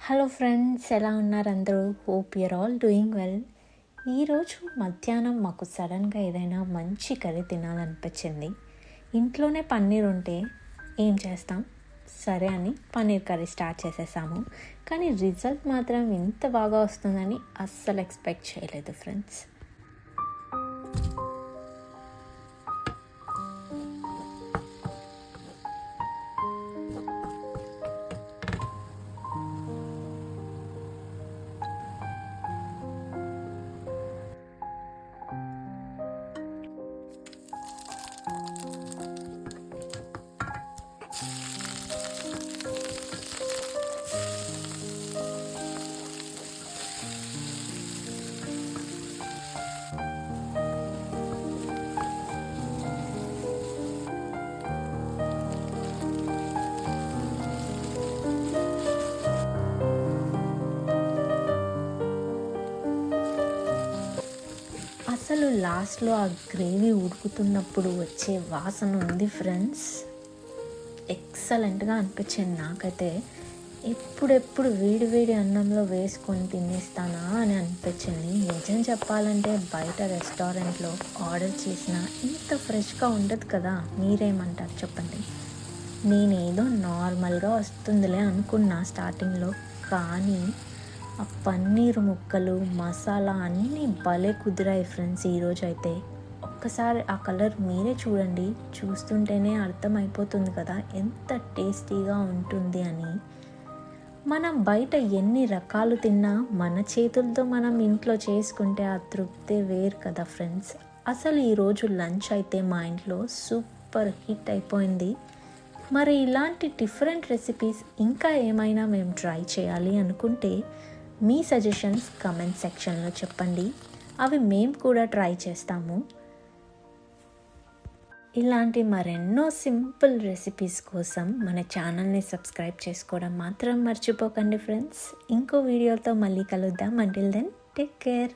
Hello friends, ఎలా ఉన్నారు అందరూ? Hope your all doing well. ఈరోజు మధ్యాహ్నం మాకు సడన్గా ఏదైనా మంచి కర్రీ తినాలనిపించింది. ఇంట్లోనే పన్నీర్ ఉంటే ఏం చేస్తాం, సరే అని పన్నీర్ కర్రీ స్టార్ట్ చేసేసాము. కానీ రిజల్ట్ మాత్రం ఇంత బాగా వస్తుందని అస్సలు ఎక్స్పెక్ట్ చేయలేదు ఫ్రెండ్స్. అసలు లాస్ట్లో ఆ గ్రేవీ ఉడుకుతున్నప్పుడు వచ్చే వాసన ఉంది ఫ్రెండ్స్, ఎక్సలెంట్గా అనిపించింది నాకైతే. ఎప్పుడెప్పుడు వేడి అన్నంలో వేసుకొని తినేస్తానా అని అనిపించింది. నిజం చెప్పాలంటే బయట రెస్టారెంట్లో ఆర్డర్ చేసినా ఇంత ఫ్రెష్గా ఉండదు కదా. మీరేమంటారు చెప్పండి? నేనేదో నార్మల్గా వస్తుందిలే అనుకున్నా స్టార్టింగ్లో, కానీ ఆ పన్నీరు ముక్కలు, మసాలా అన్నీ భలే కుదిరాయి ఫ్రెండ్స్ ఈరోజు అయితే. ఒక్కసారి ఆ కలర్ మీరే చూడండి, చూస్తుంటేనే అర్థమైపోతుంది కదా ఎంత టేస్టీగా ఉంటుంది అని. మనం బయట ఎన్ని రకాలు తిన్నా మన చేతులతో మనం ఇంట్లో చేసుకుంటే ఆ తృప్తే వేరు కదా ఫ్రెండ్స్. అసలు ఈరోజు లంచ్ అయితే మా ఇంట్లో సూపర్ హిట్ అయిపోయింది. మరి ఇలాంటి డిఫరెంట్ రెసిపీస్ ఇంకా ఏమైనా మేము ట్రై చేయాలి అనుకుంటే మీ సజెషన్స్ కమెంట్ సెక్షన్లో చెప్పండి, అవి మేము కూడా ట్రై చేస్తాము. ఇలాంటి మరెన్నో సింపుల్ రెసిపీస్ కోసం మన ఛానల్ని సబ్స్క్రైబ్ చేసుకోవడం మాత్రం మర్చిపోకండి ఫ్రెండ్స్. ఇంకో వీడియోతో మళ్ళీ కలుద్దాం. Until then take care.